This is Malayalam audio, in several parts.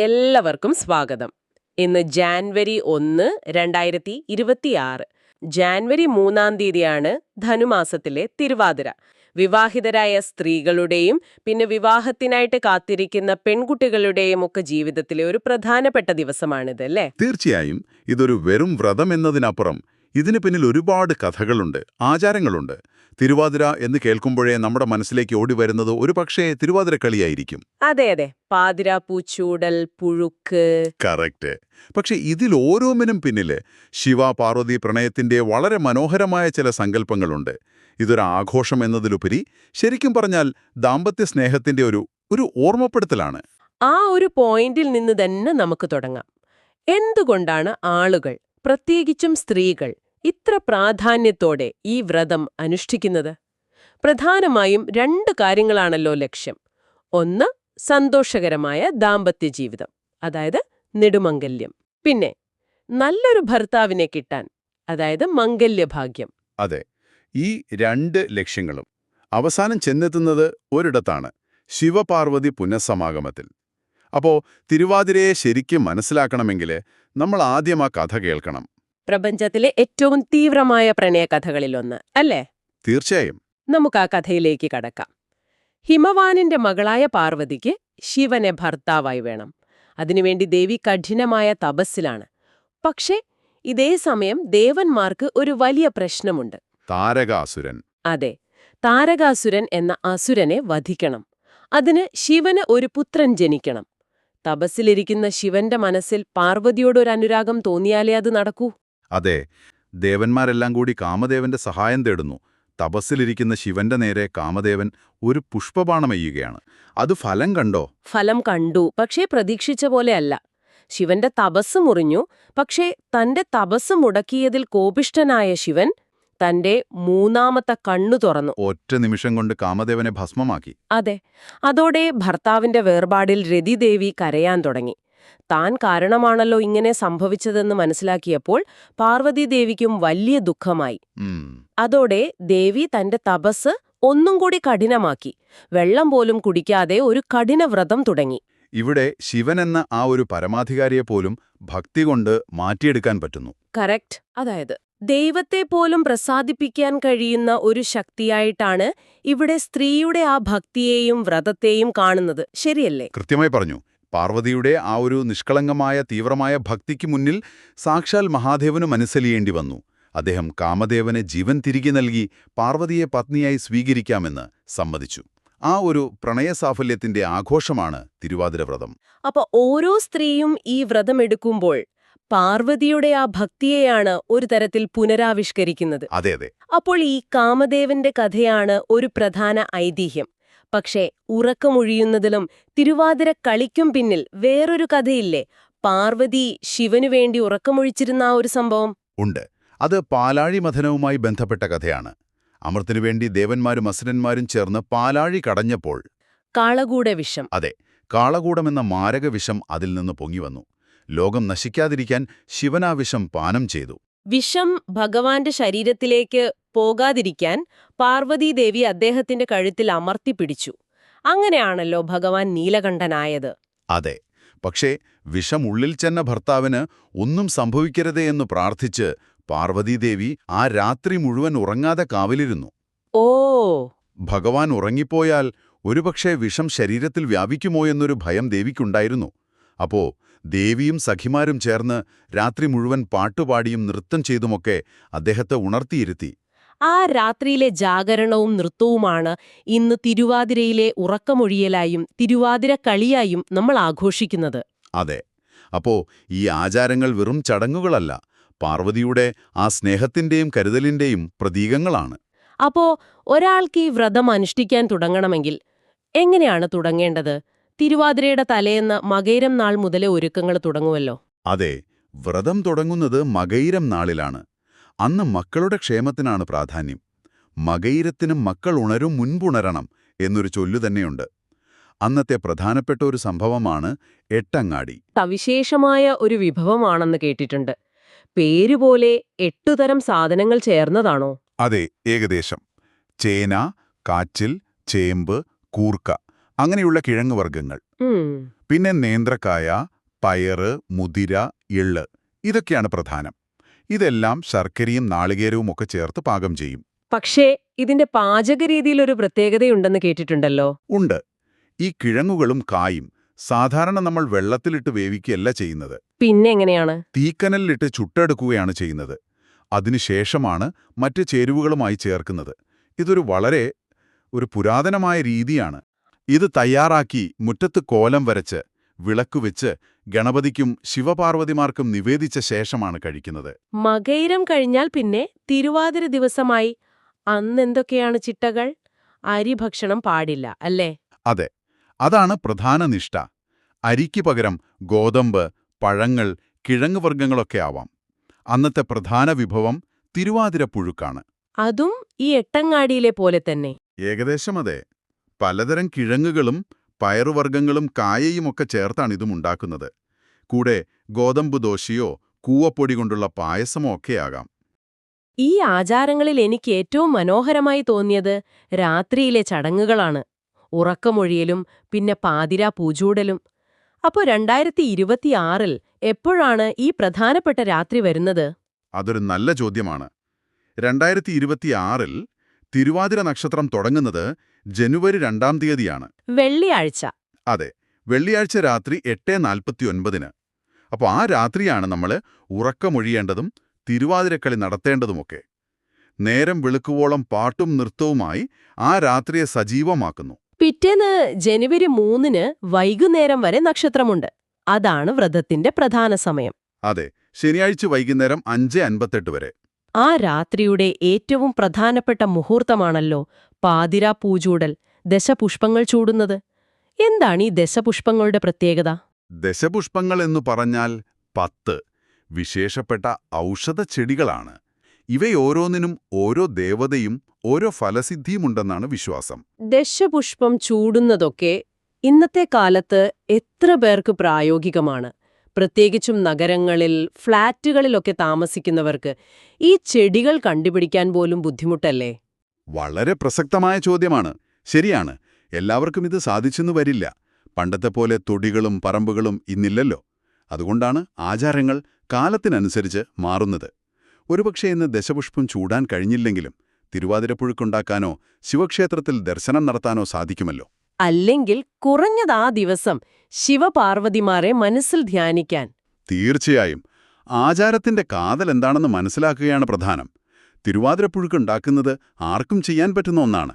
എല്ലാവർക്കും സ്വാഗതം. ഇന്ന് ജാനുവരി 1, 2026. ജാനുവരി 3 തീയതിയാണ് ധനുമാസത്തിലെ തിരുവാതിര. വിവാഹിതരായ സ്ത്രീകളുടെയും പിന്നെ വിവാഹത്തിനായിട്ട് കാത്തിരിക്കുന്ന പെൺകുട്ടികളുടെയും ഒക്കെ ജീവിതത്തിലെ ഒരു പ്രധാനപ്പെട്ട ദിവസമാണിത്, അല്ലേ? തീർച്ചയായും ഇതൊരു വെറും വ്രതം എന്നതിനപ്പുറം ഇതിന് പിന്നിൽ ഒരുപാട് കഥകളുണ്ട്, ആചാരങ്ങളുണ്ട്. തിരുവാതിര എന്ന് കേൾക്കുമ്പോഴേ നമ്മുടെ മനസ്സിലേക്ക് ഓടിവരുന്നത് ഒരുപക്ഷേ തിരുവാതിരക്കളിയായിരിക്കും. അതെ, പാതിര, പൂച്ചൂടൽ, പുഴുക്ക്. കറക്റ്റ്. പക്ഷെ ഇതിൽ ഓരോന്നിനും പിന്നില് ശിവ പാർവതി പ്രണയത്തിന്റെ വളരെ മനോഹരമായ ചില സങ്കല്പങ്ങളുണ്ട്. ഇതൊരു ആഘോഷം എന്നതിലുപരി ശരിക്കും പറഞ്ഞാൽ ദാമ്പത്യ സ്നേഹത്തിന്റെ ഒരു ഓർമ്മപ്പെടുത്തലാണ്. ആ ഒരു പോയിന്റിൽ നിന്ന് തന്നെ നമുക്ക് തുടങ്ങാം. എന്തുകൊണ്ടാണ് ആളുകൾ, പ്രത്യേകിച്ചും സ്ത്രീകൾ, ഇത്ര പ്രാധാന്യത്തോടെ ഈ വ്രതം അനുഷ്ഠിക്കുന്നത്? പ്രധാനമായും 2 കാര്യങ്ങളാണല്ലോ ലക്ഷ്യം. ഒന്ന്, സന്തോഷകരമായ ദാമ്പത്യ ജീവിതം, അതായത് നെടുമംഗല്യം. പിന്നെ നല്ലൊരു ഭർത്താവിനെ കിട്ടാൻ, അതായത് മംഗല്യഭാഗ്യം. അതെ, ഈ 2 ലക്ഷ്യങ്ങളും അവസാനം ചെന്നെത്തുന്നത് ഒരിടത്താണ്: ശിവപാർവതി പുനഃസമാഗമത്തിൽ. അപ്പോ തിരുവാതിരയെ ശരിക്കും മനസ്സിലാക്കണമെങ്കിൽ നമ്മൾ ആദ്യം ആ കഥ കേൾക്കണം. പ്രപഞ്ചത്തിലെ ഏറ്റവും തീവ്രമായ പ്രണയകഥകളിലൊന്ന്, അല്ലേ? തീർച്ചയായും. നമുക്ക് ആ കഥയിലേക്ക് കടക്കാം. ഹിമവാനിന്റെ മകളായ പാർവതിക്ക് ശിവനെ ഭർത്താവായി വേണം. അതിനുവേണ്ടി ദേവി കഠിനമായ തപസ്സിലാണ്. പക്ഷേ ഇതേ സമയം ദേവന്മാർക്ക് ഒരു വലിയ പ്രശ്നമുണ്ട്. താരകാസുരൻ. അതെ, താരകാസുരൻ എന്ന അസുരനെ വധിക്കണം. അതിന് ശിവന് ഒരു പുത്രൻ ജനിക്കണം. തപസ്സിലിരിക്കുന്ന ശിവന്റെ മനസ്സിൽ പാർവതിയോടൊരു അനുരാഗം തോന്നിയാലേ അത് നടക്കൂ. അതെ, ദേവന്മാരെല്ലാം കൂടി കാമദേവന്റെ സഹായം തേടുന്നു. തപസ്സിലിരിക്കുന്ന ശിവന്റെ നേരെ കാമദേവൻ ഒരു പുഷ്പബാണമെയ്യുകയാണ്. അത് ഫലം കണ്ടോ? ഫലം കണ്ടു, പക്ഷേ പ്രതീക്ഷിച്ച പോലെയല്ല. ശിവന്റെ തപസ് മുറിഞ്ഞു. പക്ഷേ തന്റെ തപസ് മുടക്കിയതിൽ കോപിഷ്ഠനായ ശിവൻ തന്റെ 3ാമത്തെ കണ്ണു തുറന്നു. ഒറ്റ നിമിഷം കൊണ്ട് കാമദേവനെ ഭസ്മമാക്കി. അതെ, അതോടെ ഭർത്താവിന്റെ വേർപാടിൽ രതിദേവി കരയാൻ തുടങ്ങി. താൻ കാരണമാണല്ലോ ഇങ്ങനെ സംഭവിച്ചതെന്ന് മനസ്സിലാക്കിയപ്പോൾ പാർവതീദേവിക്കും വലിയ ദുഃഖമായി. അതോടെ ദേവി തന്റെ തപസ് ഒന്നും കൂടി കഠിനമാക്കി. വെള്ളം പോലും കുടിക്കാതെ ഒരു കഠിന വ്രതം തുടങ്ങി. ഇവിടെ ശിവൻ എന്ന ആ ഒരു പരമാധികാരിയെപ്പോലും ഭക്തി കൊണ്ട് മാറ്റിയെടുക്കാൻ പറ്റുന്നു. കറക്റ്റ്. അതായത് ദൈവത്തെ പോലും പ്രസാദിപ്പിക്കാൻ കഴിയുന്ന ഒരു ശക്തിയായിട്ടാണ് ഇവിടെ സ്ത്രീയുടെ ആ ഭക്തിയെയും വ്രതത്തെയും കാണുന്നത്. ശരിയല്ലേ? കൃത്യമായി പറഞ്ഞു. പാർവതിയുടെ ആ ഒരു നിഷ്കളങ്കമായ തീവ്രമായ ഭക്തിക്ക് മുന്നിൽ സാക്ഷാൽ മഹാദേവന് മനസ്സലിയേണ്ടി വന്നു. അദ്ദേഹം കാമദേവന് ജീവൻ തിരികെ നൽകി പാർവതിയെ പത്നിയായി സ്വീകരിക്കാമെന്ന് സമ്മതിച്ചു. ആ ഒരു പ്രണയസാഫല്യത്തിന്റെ ആഘോഷമാണ് തിരുവാതിരവ്രതം. അപ്പൊ ഓരോ സ്ത്രീയും ഈ വ്രതമെടുക്കുമ്പോൾ പാർവതിയുടെ ആ ഭക്തിയെയാണ് ഒരു തരത്തിൽ പുനരാവിഷ്കരിക്കുന്നത്. അതെ. അപ്പോൾ ഈ കാമദേവന്റെ കഥയാണ് ഒരു പ്രധാന ഐതിഹ്യം. പക്ഷേ ഉറക്കമൊഴിയുന്നതിലും തിരുവാതിര കളിക്കും പിന്നിൽ വേറൊരു കഥയില്ലേ? പാർവതി ശിവനു വേണ്ടി ഉറക്കമൊഴിച്ചിരുന്ന ആ ഒരു സംഭവം ഉണ്ട്. അത് പാലാഴി മഥനവുമായി ബന്ധപ്പെട്ട കഥയാണ്. അമൃത്തിനു വേണ്ടി ദേവന്മാരും അസുരന്മാരും ചേർന്ന് പാലാഴി കടഞ്ഞപ്പോൾ കാളകൂട വിഷം. അതെ, കാളകൂടമെന്ന മാരക വിഷം അതിൽ നിന്ന് പൊങ്ങിവന്നു. ലോകം നശിക്കാതിരിക്കാൻ ശിവനാ വിഷം പാനം ചെയ്തു. വിഷം ഭഗവാന്റെ ശരീരത്തിലേക്ക് പോകാതിരിക്കാൻ പാർവതീദേവി അദ്ദേഹത്തിന്റെ കഴുത്തിൽ അമർത്തിപ്പിടിച്ചു. അങ്ങനെയാണല്ലോ ഭഗവാൻ നീലകണ്ഠനായത്. അതെ, പക്ഷേ വിഷം ഉള്ളിൽ ചെന്ന ഭർത്താവിന് ഒന്നും സംഭവിക്കരുതേ എന്ന് പ്രാർത്ഥിച്ച് പാർവതീദേവി ആ രാത്രി മുഴുവൻ ഉറങ്ങാതെ കാവലിരുന്നു. ഓ, ഭഗവാൻ ഉറങ്ങിപ്പോയാൽ ഒരുപക്ഷെ വിഷം ശരീരത്തിൽ വ്യാപിക്കുമോ എന്നൊരു ഭയം ദേവിക്കുണ്ടായിരുന്നു. അപ്പോ ദേവിയും സഖിമാരും ചേർന്ന് രാത്രി മുഴുവൻ പാട്ടുപാടിയും നൃത്തം ചെയ്തുമൊക്കെ അദ്ദേഹത്തെ ഉണർത്തിയിരുത്തി. ആ രാത്രിയിലെ ജാഗരണവും നൃത്തവുമാണ് ഇന്ന് തിരുവാതിരയിലെ ഉറക്കമൊഴിയലായും തിരുവാതിര കളിയായും നമ്മൾ ആഘോഷിക്കുന്നത്. അതെ, അപ്പോ ഈ ആചാരങ്ങൾ വെറും ചടങ്ങുകളല്ല, പാർവതിയുടെ ആ സ്നേഹത്തിന്റെയും കരുതലിന്റെയും പ്രതീകങ്ങളാണ്. അപ്പോ ഒരാൾക്ക് ഈ വ്രതം അനുഷ്ഠിക്കാൻ തുടങ്ങണമെങ്കിൽ എങ്ങനെയാണ് തുടങ്ങേണ്ടത്? തിരുവാതിരയുടെ തലേന്ന് മകയിരം നാൾ മുതലേ ഒരുക്കങ്ങൾ തുടങ്ങുമല്ലോ. അതെ, വ്രതം തുടങ്ങുന്നത് മകയിരം നാളിലാണ്. അന്ന് മക്കളുടെ ക്ഷേമത്തിനാണ് പ്രാധാന്യം. മകയിരത്തിനും മക്കൾ ഉണരും മുൻപുണരണം എന്നൊരു ചൊല്ലു തന്നെയുണ്ട്. അന്നത്തെ പ്രധാനപ്പെട്ട ഒരു സംഭവമാണ് എട്ടങ്ങാടി. സവിശേഷമായ ഒരു വിഭവമാണെന്ന് കേട്ടിട്ടുണ്ട്. പേരുപോലെ 8 തരം സാധനങ്ങൾ ചേർന്നതാണോ? അതെ, ഏകദേശം. ചേന, കാച്ചിൽ, ചേമ്പ്, കൂർക്ക, അങ്ങനെയുള്ള കിഴങ്ങുവർഗ്ഗങ്ങൾ. പിന്നെ നേന്ത്രക്കായ, പയറ്, മുതിര, എള്ള് ഇതൊക്കെയാണ് പ്രധാനം. ഇതെല്ലാം ശർക്കരയും നാളികേരവും ഒക്കെ ചേർത്ത് പാകം ചെയ്യും. പക്ഷേ ഇതിന്റെ പാചകരീതിയിലൊരു പ്രത്യേകതയുണ്ടെന്ന് കേട്ടിട്ടുണ്ടല്ലോ. ഉണ്ട്. ഈ കിഴങ്ങുകളും കായും സാധാരണ നമ്മൾ വെള്ളത്തിലിട്ട് വേവിക്കുകയല്ല ചെയ്യുന്നത്. പിന്നെ എങ്ങനെയാണ്? തീക്കനലിലിട്ട് ചുട്ടെടുക്കുകയാണ് ചെയ്യുന്നത്. അതിനുശേഷമാണ് മറ്റ് ചേരുവകളുമായി ചേർക്കുന്നത്. ഇതൊരു വളരെ പുരാതനമായ രീതിയാണ്. ഇത് തയ്യാറാക്കി മുറ്റത്ത് കോലം വരച്ച് വിളക്കുവെച്ച് ഗണപതിക്കും ശിവപാർവതിമാർക്കും നിവേദിച്ച ശേഷമാണ് കഴിക്കുന്നത്. മകയിരം കഴിഞ്ഞാൽ പിന്നെ തിരുവാതിര ദിവസമായി. അന്നെന്തൊക്കെയാണ് ചിട്ടകൾ? അരിഭക്ഷണം പാടില്ല, അല്ലേ? അതെ, അതാണ് പ്രധാന നിഷ്ഠ. അരിക്ക് പകരം ഗോതമ്പ്, പഴങ്ങൾ, കിഴങ്ങുവർഗ്ഗങ്ങളൊക്കെ ആവാം. അന്നത്തെ പ്രധാന വിഭവം തിരുവാതിരപ്പുഴുക്കാണ്. അതും ഈ എട്ടങ്ങാടിയിലെ പോലെ തന്നെ. ഏകദേശം അതെ. പലതരം കിഴങ്ങുകളും പയറുവർഗ്ഗങ്ങളും കായയുമൊക്കെ ചേർത്താണ് ഇതും ഉണ്ടാക്കുന്നത്. കൂടെ ഗോതമ്പ് ദോശയോ കൂവപ്പൊടി കൊണ്ടുള്ള പായസമോ ഒക്കെയാകാം. ഈ ആചാരങ്ങളിൽ എനിക്ക് ഏറ്റവും മനോഹരമായി തോന്നിയത് രാത്രിയിലെ ചടങ്ങുകളാണ്. ഉറക്കമൊഴിയലും പിന്നെ പാതിരാ പൂജൂടലും. അപ്പോ 2026-ൽ എപ്പോഴാണ് ഈ പ്രധാനപ്പെട്ട രാത്രി വരുന്നത്? അതൊരു നല്ല ചോദ്യമാണ്. 2026-ൽ തിരുവാതിര നക്ഷത്രം തുടങ്ങുന്നത് ജനുവരി 2-ാം തീയതിയാണ്. വെള്ളിയാഴ്ച. അതെ, വെള്ളിയാഴ്ച രാത്രി 8:49. അപ്പോൾ ആ രാത്രിയാണ് നമ്മൾ ഉറക്കമൊഴിയേണ്ടതും തിരുവാതിരക്കളി നടത്തേണ്ടതുമൊക്കെ. നേരം വെളുക്കുവോളം പാട്ടും നൃത്തവുമായി ആ രാത്രിയെ സജീവമാക്കുന്നു. പിറ്റേന്ന് ജനുവരി 3-ന് വൈകുന്നേരം വരെ നക്ഷത്രമുണ്ട്. അതാണ് വ്രതത്തിന്റെ പ്രധാന സമയം. അതെ, ശനിയാഴ്ച വൈകുന്നേരം 5:58 വരെ. ആ രാത്രിയുടെ ഏറ്റവും പ്രധാനപ്പെട്ട മുഹൂർത്തമാണല്ലോ പാതിരാ പൂജൂടൽ, ദശപുഷ്പങ്ങൾ ചൂടുന്നത്. എന്താണ് ഈ ദശപുഷ്പങ്ങളുടെ പ്രത്യേകത? ദശപുഷ്പങ്ങൾ എന്നു പറഞ്ഞാൽ 10 വിശേഷപ്പെട്ട ഔഷധ ചെടികളാണ്. ഇവയോരോന്നിനും ഓരോ ദേവതയും ഓരോ ഫലസിദ്ധിയുമുണ്ടെന്നാണ് വിശ്വാസം. ദശപുഷ്പം ചൂടുന്നതൊക്കെ ഇന്നത്തെ കാലത്ത് എത്ര പേർക്ക് പ്രായോഗികമാണ്? പ്രത്യേകിച്ചും നഗരങ്ങളിൽ, ഫ്ളാറ്റുകളിലൊക്കെ താമസിക്കുന്നവർക്ക് ഈ ചെടികൾ കണ്ടുപിടിക്കാൻ പോലും ബുദ്ധിമുട്ടല്ലേ? വളരെ പ്രസക്തമായ ചോദ്യമാണ്. ശരിയാണ്, എല്ലാവർക്കും ഇത് സാധിച്ചെന്നു വരില്ല. പണ്ടത്തെ പോലെ തൊടികളും പറമ്പുകളും ഇന്നില്ലല്ലോ. അതുകൊണ്ടാണ് ആചാരങ്ങൾ കാലത്തിനനുസരിച്ച് മാറുന്നത്. ഒരുപക്ഷെ ഇന്ന് ദശപുഷ്പം ചൂടാൻ കഴിഞ്ഞില്ലെങ്കിലും തിരുവാതിരപ്പുഴുക്കുണ്ടാക്കാനോ ശിവക്ഷേത്രത്തിൽ ദർശനം നടത്താനോ സാധിക്കുമല്ലോ. അല്ലെങ്കിൽ കുറഞ്ഞത് ആ ദിവസം ശിവപാർവതിമാരെ മനസ്സിൽ ധ്യാനിക്കാൻ. തീർച്ചയായും. ആചാരത്തിന്റെ കാതൽ എന്താണെന്ന് മനസ്സിലാക്കുകയാണ് പ്രധാനം. തിരുവാതിരപ്പുഴുക്കുണ്ടാക്കുന്നത് ആർക്കും ചെയ്യാൻ പറ്റുന്ന ഒന്നാണ്.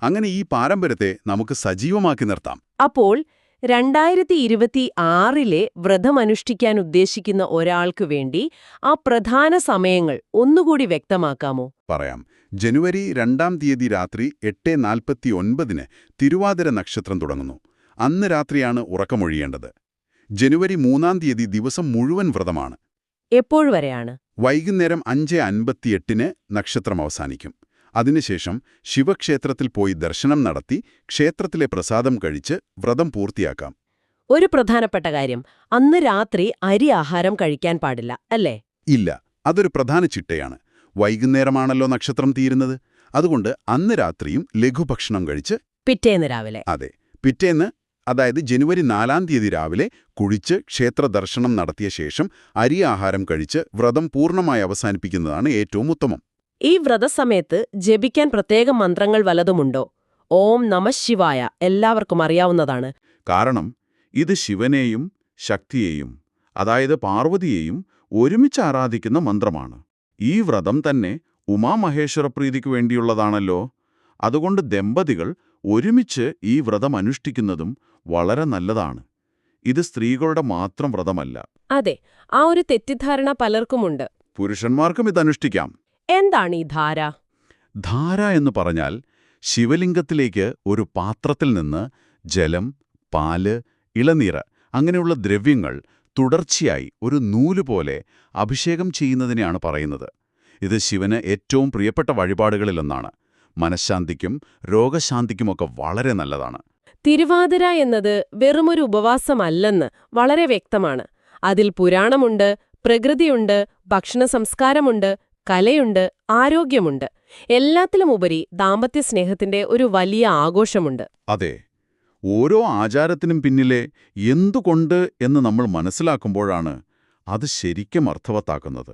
അങ്ങനെ ഈ പാരമ്പര്യത്തെ നമുക്ക് സജീവമാക്കി നിർത്താം. അപ്പോൾ 2026-ലെ വ്രതമനുഷ്ഠിക്കാൻ ഉദ്ദേശിക്കുന്ന ഒരാൾക്ക് വേണ്ടി ആ പ്രധാന സമയങ്ങൾ ഒന്നുകൂടി വ്യക്തമാക്കാമോ? പറയാം. ജനുവരി 2-ാം തീയതി രാത്രി 8:49-ന് തിരുവാതിര നക്ഷത്രം തുടങ്ങുന്നു. അന്ന് രാത്രിയാണ് ഉറക്കമൊഴിയേണ്ടത്. ജനുവരി 3-ാം തീയതി ദിവസം മുഴുവൻ വ്രതമാണ്. എപ്പോൾ വരെയാണ്? വൈകുന്നേരം 5:58-ന് നക്ഷത്രം അവസാനിക്കും. അതിനുശേഷം ശിവക്ഷേത്രത്തിൽ പോയി ദർശനം നടത്തി ക്ഷേത്രത്തിലെ പ്രസാദം കഴിച്ച് വ്രതം പൂർത്തിയാക്കാം. ഒരു പ്രധാനപ്പെട്ട കാര്യം, അന്ന് രാത്രി അരി ആഹാരം കഴിക്കാൻ പാടില്ല, അല്ലേ? ഇല്ല, അതൊരു പ്രധാന ചിട്ടയാണ്. വൈകുന്നേരമാണല്ലോ നക്ഷത്രം തീരുന്നത്. അതുകൊണ്ട് അന്ന് രാത്രിയും ലഘുഭക്ഷണം കഴിച്ച് പിറ്റേന്ന് രാവിലെ. അതെ, പിറ്റേന്ന്, അതായത് ജനുവരി 4-ാം തീയതി രാവിലെ കുളിച്ച് ക്ഷേത്ര ദർശനം നടത്തിയ ശേഷം അരി ആഹാരം കഴിച്ച് വ്രതം പൂർണ്ണമായി അവസാനിപ്പിക്കുന്നതാണ് ഏറ്റവും ഉത്തമം. ഈ വ്രതസമയത്ത് ജപിക്കാൻ പ്രത്യേക മന്ത്രങ്ങൾ വല്ലതുമുണ്ടോ? ഓം നമഃ ശിവായ എല്ലാവർക്കും അറിയാവുന്നതാണ്. കാരണം ഇത് ശിവനെയും ശക്തിയെയും, അതായത് പാർവതിയെയും ഒരുമിച്ച് ആരാധിക്കുന്ന മന്ത്രമാണ്. ഈ വ്രതം തന്നെ ഉമാമഹേശ്വരപ്രീതിക്ക് വേണ്ടിയുള്ളതാണല്ലോ. അതുകൊണ്ട് ദമ്പതികൾ ഒരുമിച്ച് ഈ വ്രതം അനുഷ്ഠിക്കുന്നതും വളരെ നല്ലതാണ്. ഇത് സ്ത്രീകളുടെ മാത്രം വ്രതമല്ല. അതെ, ആ ഒരു തെറ്റിദ്ധാരണ പലർക്കുമുണ്ട്. പുരുഷന്മാർക്കും ഇതനുഷ്ഠിക്കാം. എന്താണ് ഈ ധാര? ധാര എന്ന് പറഞ്ഞാൽ ശിവലിംഗത്തിലേക്ക് ഒരു പാത്രത്തിൽ നിന്ന് ജലം, പാല്, ഇളനീര് അങ്ങനെയുള്ള ദ്രവ്യങ്ങൾ തുടർച്ചയായി ഒരു നൂലുപോലെ അഭിഷേകം ചെയ്യുന്നതിനെയാണ് പറയുന്നത്. ഇത് ശിവന് ഏറ്റവും പ്രിയപ്പെട്ട വഴിപാടുകളിലൊന്നാണ്. മനഃശാന്തിക്കും രോഗശാന്തിക്കുമൊക്കെ വളരെ നല്ലതാണ്. തിരുവാതിര എന്നത് വെറുമൊരു ഉപവാസമല്ലെന്ന് വളരെ വ്യക്തമാണ്. അതിൽ പുരാണമുണ്ട്, പ്രകൃതിയുണ്ട്, ഭക്ഷണ സംസ്കാരമുണ്ട്, കലയുണ്ട്, ആരോഗ്യമുണ്ട്. എല്ലാത്തിലുമുപരി ദാമ്പത്യ സ്നേഹത്തിന്റെ ഒരു വലിയ ആഘോഷമുണ്ട്. അതെ, ഓരോ ആചാരത്തിനും പിന്നിലെ എന്തുകൊണ്ട് എന്ന് നമ്മൾ മനസ്സിലാക്കുമ്പോഴാണ് അത് ശരിക്കും അർത്ഥവത്താക്കുന്നത്.